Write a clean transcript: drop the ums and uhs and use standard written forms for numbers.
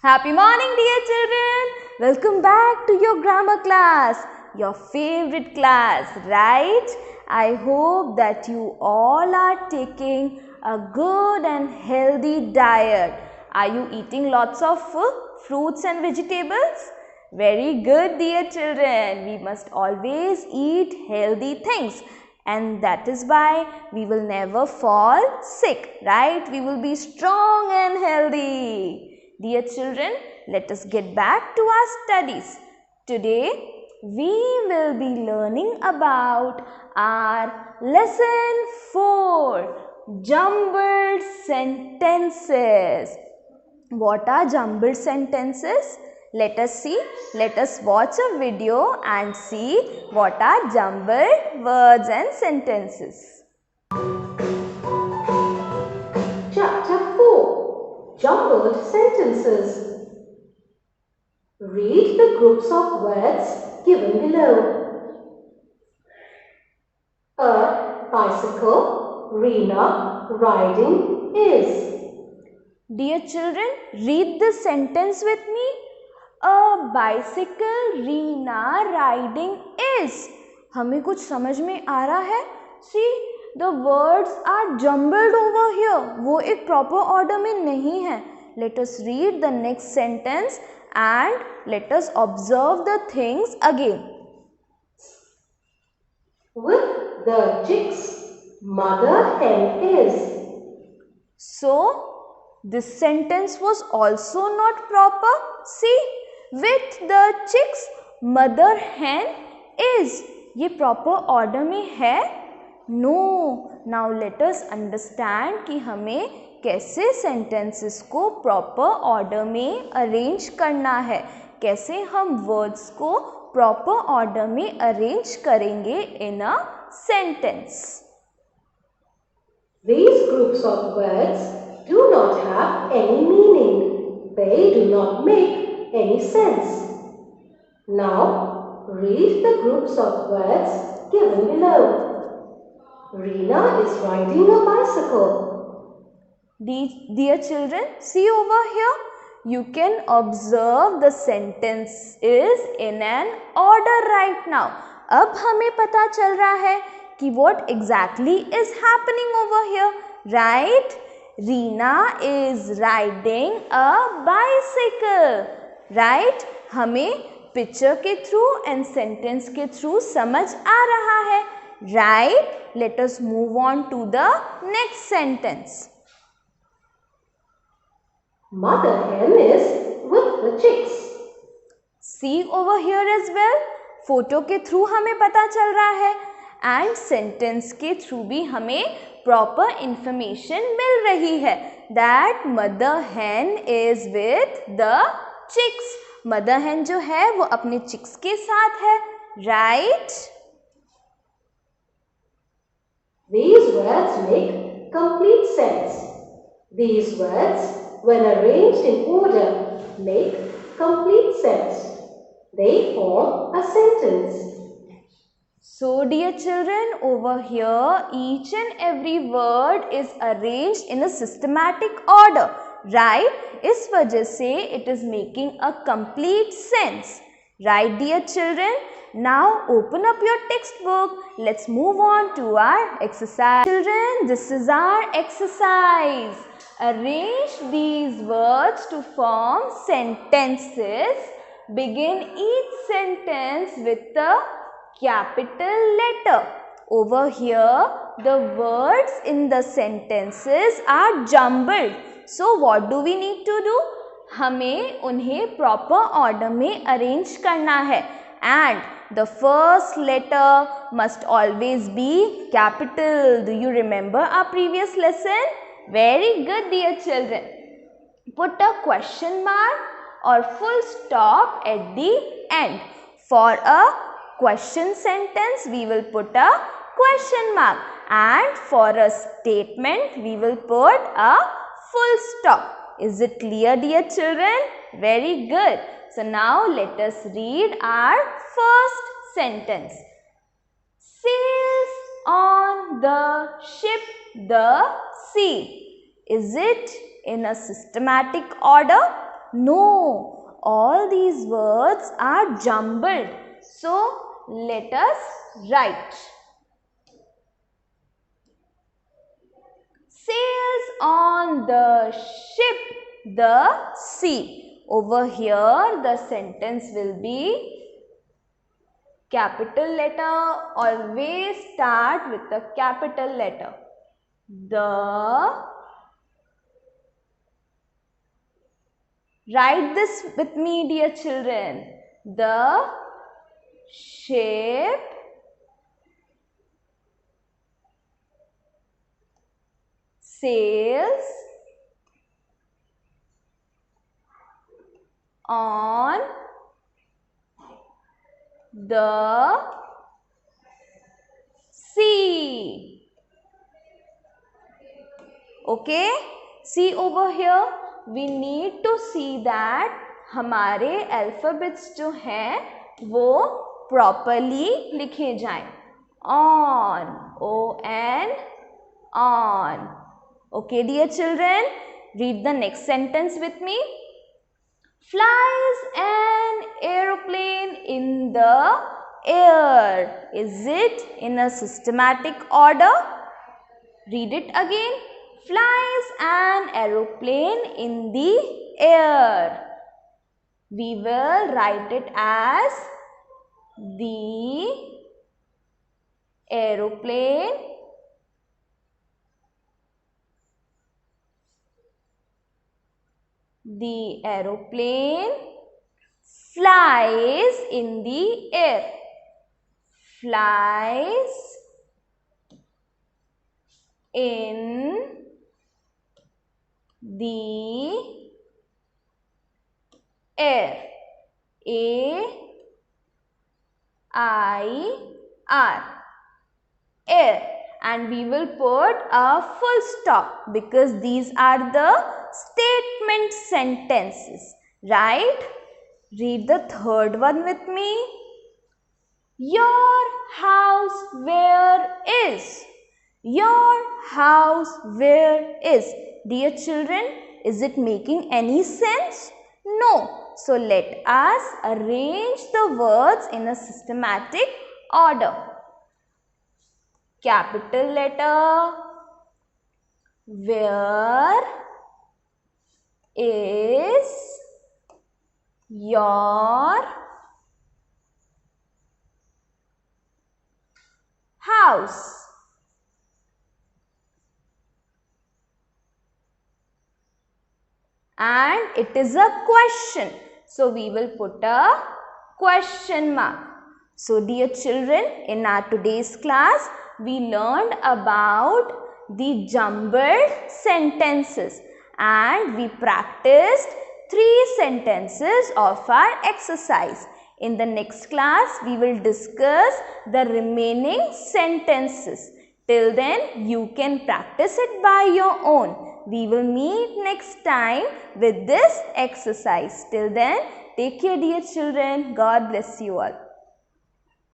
Happy morning, dear children. Welcome back to your grammar class, your favorite class, right? I hope that you all are taking a good and healthy diet. Are you eating lots of fruits and vegetables? Very good, dear children. We must always eat healthy things. And that is why we will never fall sick, right? We will be strong and healthy. Dear children, let us get back to our studies. Today, we will be learning about our lesson 4, jumbled sentences. What are jumbled sentences? Let us see. Let us watch a video and see what are jumbled words and sentences. Chapter 4, Jumbled Sentences. Read the groups of words given below. A bicycle, Rina riding is. Dear children, read this sentence with me. A bicycle Reena riding is. हमें कुछ समझ में आ रहा है? See, the words are jumbled over here. वो एक proper order में नहीं है. Let us read the next sentence and let us observe the things again. With the chicks, mother hen is. So, this sentence was also not proper. See, with the chicks, mother hen is. ये proper order में है? No. Now let us understand कि हमें कैसे sentences को proper order में arrange करना है. कैसे हम words को proper order में arrange करेंगे in a sentence. These groups of words do not have any meaning. They do not make any sense. Now, read the groups of words given below. Reena is riding a bicycle. Dear children, see over here. You can observe the sentence is in an order right now. अब हमें पता चल रहा है कि what exactly is happening over here, right? Reena is riding a bicycle, right? हमें picture के through and sentence के थ्रू समझ आ रहा है, right? Let us move on to the next sentence. Mother hen is with the chicks. See over here as well. Photo के through हमें पता चल रहा है एंड सेंटेंस के थ्रू भी हमें प्रॉपर इंफॉर्मेशन मिल रही है that mother hen is with the chicks. Mother hen जो है वो अपने चिक्स के साथ है, right? These words make complete sense. These words, when arranged in order, make complete sense. They form a sentence. So, dear children, over here, each and every word is arranged in a systematic order, right? इस वजह से it is making a complete sense, right, dear children? Now, open up your textbook. Let's move on to our exercise. Children, this is our exercise. Arrange these words to form sentences. Begin each sentence with a capital letter. Over here, the words in the sentences are jumbled. So, what do we need to do? हमें उन्हें proper order में arrange करना है. And the first letter must always be capital. Do you remember our previous lesson? Very good, dear children. Put a question mark or full stop at the end. For a question sentence, we will put a question mark, and for a statement, we will put a full stop. Is it clear, dear children? Very good. So now let us read our first sentence. Sails on the ship the sea. Is it in a systematic order? No, all these words are jumbled. So, let us write. Sails on the ship, the sea. Over here, the sentence will be capital letter. Always start with the capital letter. Write this with me, dear children. The ship sails on the sea. Okay? See over here, we need to see that हमारे alphabets जो हैं वो properly लिखे जाएं. On, O-N, on. Okay, dear children, read the next sentence with me. Flies an aeroplane in the air. Is it in a systematic order? Read it again. Flies an aeroplane in the air. We will write it as the aeroplane flies in the air. Flies in the air. A-I-R. Air. And we will put a full stop because these are the statement sentences. Right? Read the third one with me. Your house where is? Your house where is? Dear children, is it making any sense? No. So let us arrange the words in a systematic order. Capital letter. Where is your house? And it is a question. So we will put a question mark. So dear children, in our today's class, we learned about the jumbled sentences and we practiced 3 sentences of our exercise. In the next class, we will discuss the remaining sentences. Till then, you can practice it by your own. We will meet next time with this exercise. Till then, take care, dear children. God bless you all.